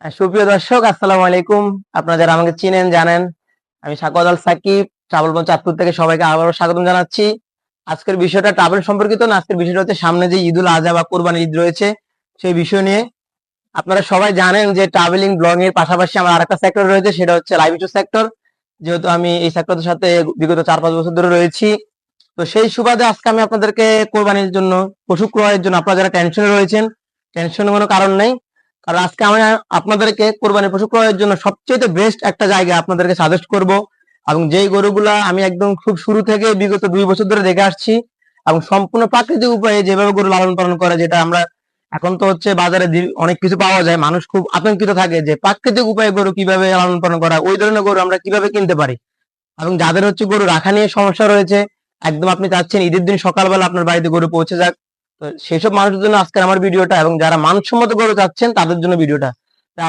সুপ্রিয় দর্শক, আসসালামু আলাইকুম। আপনারা যারা আমাকে চিনেন জানেন আমি সাকাওয়াত আল সাকিব ট্রাভেলগঞ্জ চাঁদপুর থেকে সবাইকে আবারও স্বাগতম জানাচ্ছি। আজকের বিষয়টা ট্রাভেল সম্পর্কিত না, আজকের বিষয়টা হচ্ছে সামনে যে ঈদুল আজহা বা কোরবানির ঈদ রয়েছে সেই বিষয় নিয়ে। আপনারা সবাই জানেন যে ট্রাভেলিং ব্লগিং এর পাশাপাশি আমার আরেকটা সেক্টর রয়েছে, সেটা হচ্ছে লাইভ ইউটিউব সেক্টর। যেহেতু আমি এই সেক্টরের সাথে বিগত 4-5 বছর ধরে রয়েছি, তো সেই সুবাদে আজকে আমি আপনাদেরকে কোরবানির জন্য, পশু ক্রয়ের জন্য আপনারা যারা টেনশনে রয়েছেন, টেনশনের কোনো কারণ নেই। কারণ আজকে আমি আপনাদেরকে কোরবানির পশু ক্রয়ের জন্য সবচেয়ে বেস্ট একটা জায়গা আপনাদেরকে সাজেস্ট করব, এবং যেই গরুগুলা আমি একদম খুব শুরু থেকে বিগত 2 বছর ধরে দেখে আসছি এবং সম্পূর্ণ প্রাকৃতিক উপায়ে যেভাবে গরু লালন পালন করে, যেটা আমরা এখন তো হচ্ছে বাজারে অনেক কিছু পাওয়া যায়, মানুষ খুব আতঙ্কিত থাকে যে প্রাকৃতিক উপায়ে গরু কিভাবে লালন পালন করা, ওই ধরনের গরু আমরা কিভাবে কিনতে পারি। এবং যাদের হচ্ছে গরু রাখা নিয়ে সমস্যা রয়েছে, একদম আপনি চাচ্ছেন ঈদের দিন সকালবেলা আপনার বাড়িতে গরু পৌঁছে যাক, তো সেসব মানুষের জন্য আজকের আমার ভিডিওটা, এবং যারা মানসম্মত গরু চাচ্ছেন তাদের জন্য ভিডিওটা।